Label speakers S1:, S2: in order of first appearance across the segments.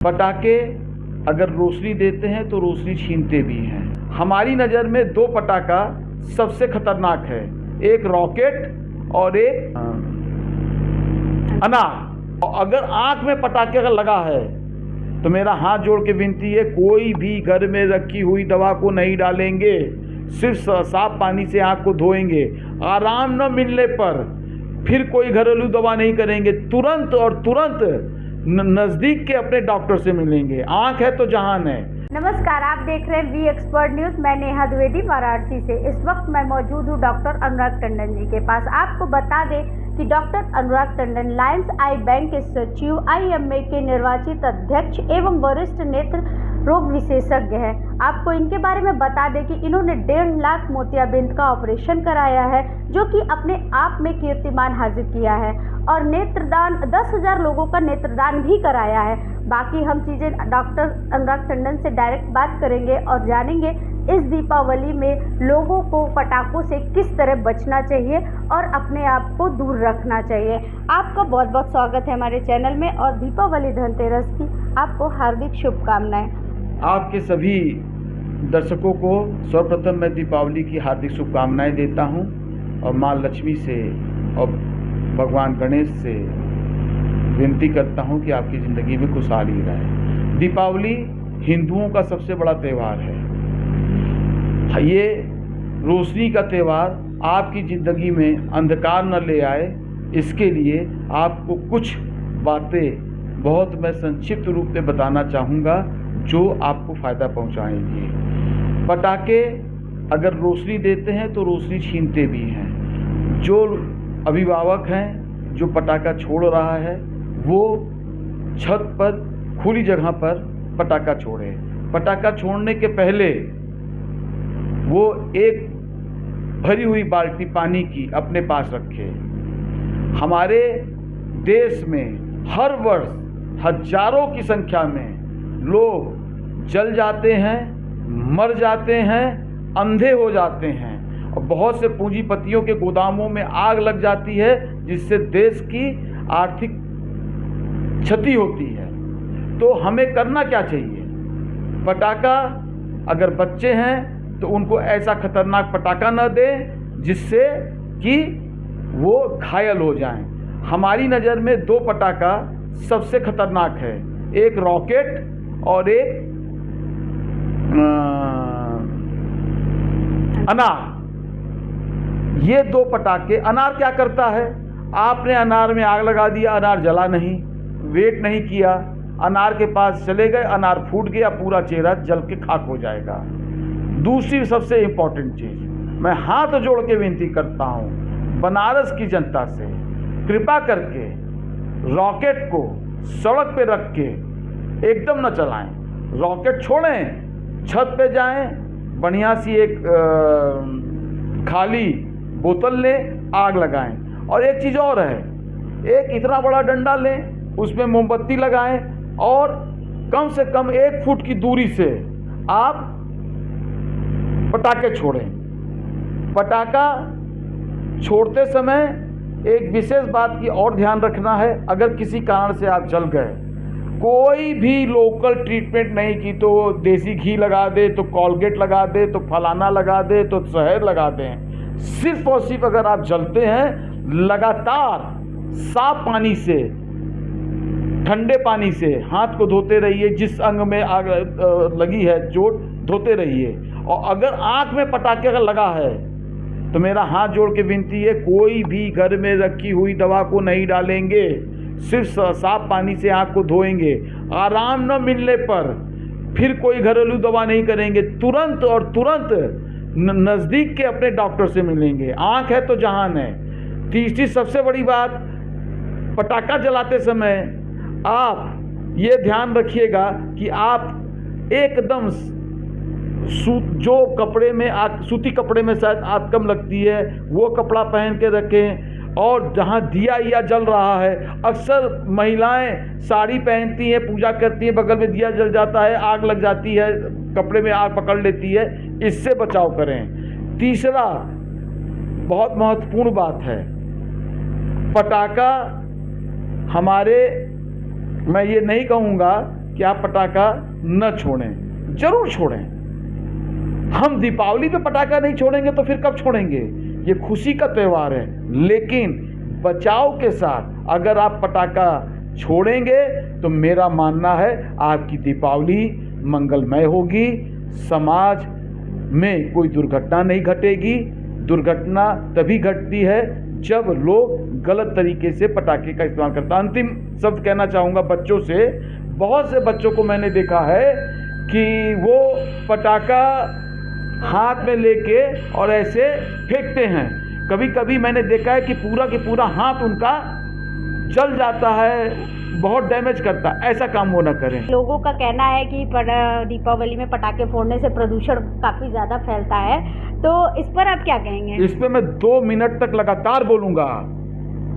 S1: पटाखे अगर रोशनी देते हैं तो रोशनी छीनते भी हैं। हमारी नज़र में दो पटाखा सबसे खतरनाक है, एक रॉकेट और एक अनार। और अगर आँख में पटाखे अगर लगा है तो मेरा हाथ जोड़ के विनती है, कोई भी घर में रखी हुई दवा को नहीं डालेंगे, सिर्फ साफ पानी से आँख को धोएंगे। आराम न मिलने पर फिर कोई घरेलू दवा नहीं करेंगे, तुरंत नज़दीक के अपने डॉक्टर से मिलेंगे। आँख है तो जहान है।
S2: नमस्कार, आप देख रहे हैं वी एक्सपर्ट न्यूज़। मैं नेहा द्विवेदी वाराणसी से। इस वक्त मैं मौजूद हूँ डॉक्टर अनुराग टंडन जी के पास। आपको बता दें कि डॉक्टर अनुराग टंडन लायंस आई बैंक के सचिव, IMA के निर्वाचित अध्यक्ष एवं वरिष्ठ नेत्र रोग विशेषज्ञ हैं। आपको इनके बारे में बता दें कि इन्होंने 1.5 लाख मोतियाबिंद का ऑपरेशन कराया है, जो कि अपने आप में कीर्तिमान हासिल किया है, और नेत्रदान 10,000 लोगों का नेत्रदान भी कराया है। बाकी हम चीज़ें डॉक्टर अनुराग टंडन से डायरेक्ट बात करेंगे और जानेंगे इस दीपावली में लोगों को पटाखों से किस तरह बचना चाहिए और अपने आप को दूर रखना चाहिए। आपका बहुत बहुत स्वागत है हमारे चैनल में, और दीपावली धनतेरस की आपको हार्दिक शुभकामनाएं।
S1: आपके सभी दर्शकों को सर्वप्रथम मैं दीपावली की हार्दिक शुभकामनाएं देता हूं, और माँ लक्ष्मी से और भगवान गणेश से विनती करता हूं कि आपकी ज़िंदगी में खुशहाली रहे। दीपावली हिंदुओं का सबसे बड़ा त्यौहार है। ये रोशनी का त्यौहार आपकी ज़िंदगी में अंधकार न ले आए, इसके लिए आपको कुछ बातें बहुत मैं संक्षिप्त रूप में बताना चाहूँगा जो आपको फ़ायदा पहुँचाएंगी। पटाखे अगर रोशनी देते हैं तो रोशनी छीनते भी हैं। जो अभिभावक हैं जो पटाखा छोड़ रहा है वो छत पर खुली जगह पर पटाखा छोड़े। पटाखा छोड़ने के पहले वो एक भरी हुई बाल्टी पानी की अपने पास रखे। हमारे देश में हर वर्ष हजारों की संख्या में लोग जल जाते हैं, मर जाते हैं, अंधे हो जाते हैं, और बहुत से पूंजीपतियों के गोदामों में आग लग जाती है, जिससे देश की आर्थिक क्षति होती है। तो हमें करना क्या चाहिए? पटाखा अगर बच्चे हैं तो उनको ऐसा खतरनाक पटाखा न दें जिससे कि वो घायल हो जाएं। हमारी नज़र में दो पटाखा सबसे खतरनाक है, एक रॉकेट और एक अनार। ये दो पटाखे। अनार क्या करता है? आपने अनार में आग लगा दिया, अनार जला नहीं, वेट नहीं किया, अनार के पास चले गए, अनार फूट गया, पूरा चेहरा जल के खाक हो जाएगा। दूसरी सबसे इम्पोर्टेंट चीज़, मैं हाथ जोड़ के विनती करता हूँ बनारस की जनता से, कृपा करके रॉकेट को सड़क पे रख के एकदम न चलाएं। रॉकेट छोड़ें, छत पे जाएं, बढ़िया सी एक खाली बोतल लें, आग लगाएं। और एक चीज़ और है, एक इतना बड़ा डंडा लें, उसमें मोमबत्ती लगाएं, और कम से कम 1 फुट की दूरी से आप पटाखे छोड़ें। पटाखा छोड़ते समय एक विशेष बात की और ध्यान रखना है, अगर किसी कारण से आप जल गए, कोई भी लोकल ट्रीटमेंट नहीं की, तो देसी घी लगा दे, तो कॉलगेट लगा दे, तो फलाना लगा दे, तो शहद लगा दें। सिर्फ और सिर्फ अगर आप जलते हैं, लगातार साफ पानी से, ठंडे पानी से हाथ को धोते रहिए। जिस अंग में आग लगी है चोट, धोते रहिए। और अगर आँख में पटाखे अगर लगा है तो मेरा हाथ जोड़ के विनती है, कोई भी घर में रखी हुई दवा को नहीं डालेंगे, सिर्फ साफ पानी से आँख को धोएंगे। आराम न मिलने पर फिर कोई घरेलू दवा नहीं करेंगे, तुरंत नज़दीक के अपने डॉक्टर से मिलेंगे। आँख है तो जहान है। तीसरी सबसे बड़ी बात, पटाखा जलाते समय आप ये ध्यान रखिएगा कि आप एकदम जो कपड़े में सूती कपड़े में शायद आग कम लगती है, वो कपड़ा पहन के रखें। और जहाँ दिया या जल रहा है, अक्सर महिलाएं साड़ी पहनती हैं, पूजा करती हैं, बगल में दिया जल जाता है, आग लग जाती है, कपड़े में आग पकड़ लेती है, इससे बचाव करें। तीसरा बहुत महत्वपूर्ण बात है, पटाखा हमारे, मैं ये नहीं कहूँगा कि आप पटाखा न छोड़ें, जरूर छोड़ें। हम दीपावली पे पटाखा नहीं छोड़ेंगे तो फिर कब छोड़ेंगे? ये खुशी का त्यौहार है, लेकिन बचाव के साथ अगर आप पटाखा छोड़ेंगे तो मेरा मानना है आपकी दीपावली मंगलमय होगी, समाज में कोई दुर्घटना नहीं घटेगी। दुर्घटना तभी घटती है जब लोग गलत तरीके से पटाखे का इस्तेमाल करते हैं। अंतिम शब्द कहना चाहूँगा बच्चों से, बहुत से बच्चों को मैंने देखा है कि वो पटाखा हाथ में लेके और ऐसे फेंकते हैं। कभी कभी मैंने देखा है कि पूरा हाथ उनका जल जाता है, बहुत डैमेज करता है। ऐसा काम वो ना करें।
S2: लोगों का कहना है कि दीपावली में पटाखे फोड़ने से प्रदूषण काफ़ी ज़्यादा फैलता है, तो इस पर आप क्या कहेंगे?
S1: इस पे मैं 2 मिनट तक लगातार बोलूँगा।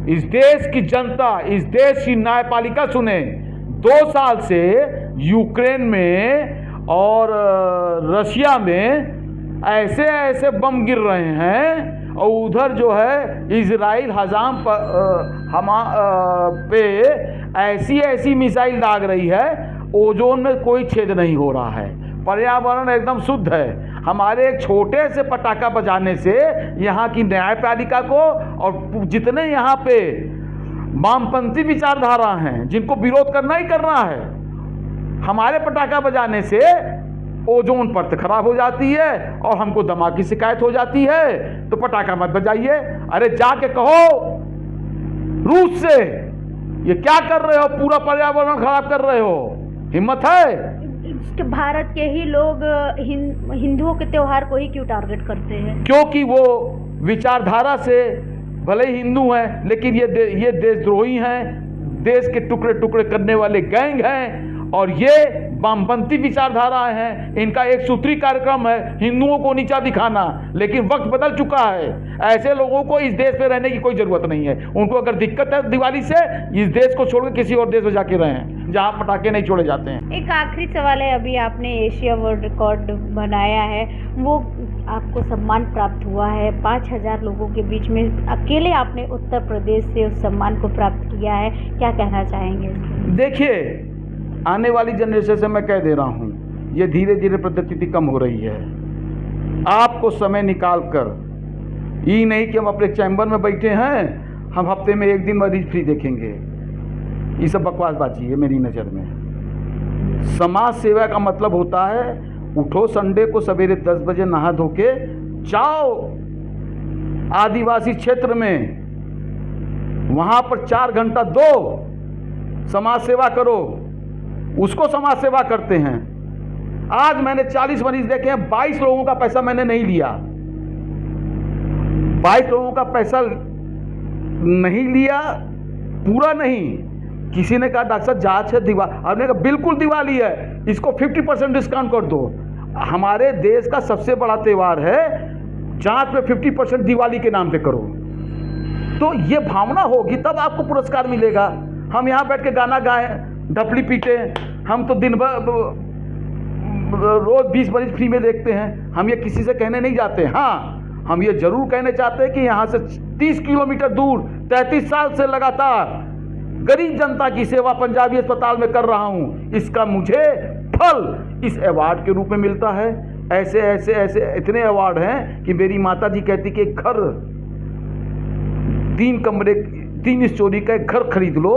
S1: इस देश की जनता, इस देश की न्यायपालिका सुने, 2 साल से यूक्रेन में और रशिया में ऐसे ऐसे बम गिर रहे हैं, और उधर जो है इजराइल हजाम पे ऐसी मिसाइल दाग रही है, ओजोन में कोई छेद नहीं हो रहा है, पर्यावरण एकदम शुद्ध है। हमारे एक छोटे से पटाखा बजाने से यहाँ की न्यायपालिका को और जितने यहाँ पे वामपंथी विचारधारा हैं जिनको विरोध करना ही करना है, हमारे पटाखा बजाने से ओजोन परत खराब हो जाती है और हमको दमा की शिकायत हो जाती है। तो पटाखा मत बजाइए। अरे जाके कहो रूस से, ये क्या कर रहे हो, पूरा पर्यावरण खराब कर रहे हो, हिम्मत है?
S2: भारत के ही लोग हिंदुओं के त्योहार को ही क्यों टारगेट करते हैं?
S1: क्योंकि वो विचारधारा से भले ही हिंदू हैं, लेकिन ये देशद्रोही हैं, देश के टुकड़े टुकड़े करने वाले गैंग हैं, और ये वामपंथी विचारधारा हैं। इनका एक सूत्री कार्यक्रम है हिंदुओं को नीचा दिखाना, लेकिन वक्त बदल चुका है। ऐसे लोगों को इस देश में रहने की कोई ज़रूरत नहीं है। उनको अगर दिक्कत है दिवाली से, इस देश को छोड़कर किसी और देश में जाके रहें जहाँ पटाखे नहीं छोड़े जाते हैं।
S2: एक आखिरी सवाल है, अभी आपने एशिया वर्ल्ड रिकॉर्ड बनाया है, वो आपको सम्मान प्राप्त हुआ है 5000 लोगों के बीच में, अकेले आपने उत्तर प्रदेश से उस सम्मान को प्राप्त किया है, क्या कहना चाहेंगे?
S1: देखिए, आने वाली जनरेशन से मैं कह दे रहा हूँ, ये धीरे धीरे प्रगति कम हो रही है। आपको समय निकाल कर, ये नहीं कि हम अपने चैम्बर में बैठे हैं, हम हफ्ते में 1 दिन मरीज फ्री देखेंगे, ये सब बकवासबाजी है मेरी नज़र में। समाज सेवा का मतलब होता है उठो संडे को सवेरे 10 बजे नहा धो के जाओ आदिवासी क्षेत्र में, वहाँ पर 4 घंटा दो, समाज सेवा करो, उसको समाज सेवा करते हैं। आज मैंने 40 मरीज देखे हैं, 22 लोगों का पैसा मैंने नहीं लिया, 22 लोगों का पैसा नहीं लिया, पूरा नहीं। किसी ने कहा डॉक्टर साहब जांच है दिवाली, आपने कहा बिल्कुल दिवाली है, इसको 50% डिस्काउंट कर दो। हमारे देश का सबसे बड़ा त्यौहार है, जांच में 50% दिवाली के नाम पे करो। तो ये भावना होगी तब आपको पुरस्कार मिलेगा। हम यहाँ बैठ के गाना गाएं, ढपली पीटे, हम तो दिन भर रोज 20 मरीज फ्री में देखते हैं। हम ये किसी से कहने नहीं जाते। हाँ, हम ये जरूर कहने चाहते हैं कि यहाँ से 30 किलोमीटर दूर 33 साल से लगातार गरीब जनता की सेवा पंजाबी अस्पताल में कर रहा हूँ, इसका मुझे फल इस अवार्ड के रूप में मिलता है। ऐसे ऐसे ऐसे इतने अवार्ड हैं कि मेरी माता जी कहती कि एक घर 3 कमरे 3 स्टोरी का एक घर खरीद लो,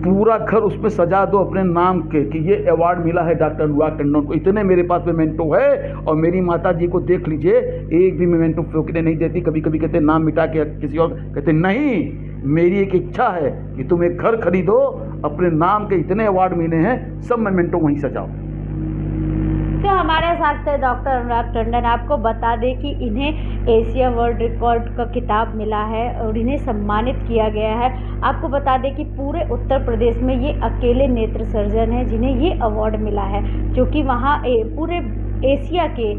S1: पूरा घर उसमें सजा दो अपने नाम के कि ये अवार्ड मिला है डॉक्टर अनुराग टंडन को। इतने मेरे पास मेमेंटो है, और मेरी माता जी को देख लीजिए, एक भी मेमेंटो फेंकने नहीं देती। कभी कभी कहते नाम मिटा के किसी और, कहते नहीं, मेरी एक इच्छा है कि तुम एक घर खरीदो, अपने नाम के इतने अवार्ड मिले हैं, सब मेमेंटो वहीं सजाओ।
S2: तो हमारे साथ थे डॉक्टर अनुराग टंडन। आपको बता दें कि इन्हें एशिया वर्ल्ड रिकॉर्ड का खिताब मिला है और इन्हें सम्मानित किया गया है। आपको बता दें कि पूरे उत्तर प्रदेश में ये अकेले नेत्र सर्जन हैं जिन्हें ये अवार्ड मिला है, जो कि वहाँ पूरे एशिया के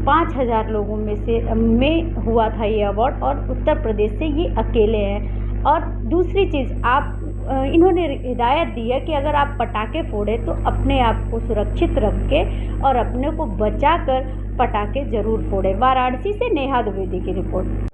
S2: 5000 लोगों में हुआ था ये अवार्ड, और उत्तर प्रदेश से ये अकेले हैं। और दूसरी चीज़, इन्होंने हिदायत दी है कि अगर आप पटाखे फोड़े तो अपने आप को सुरक्षित रख के और अपने को बचा कर पटाखे ज़रूर फोड़े। वाराणसी से नेहा द्विवेदी की रिपोर्ट।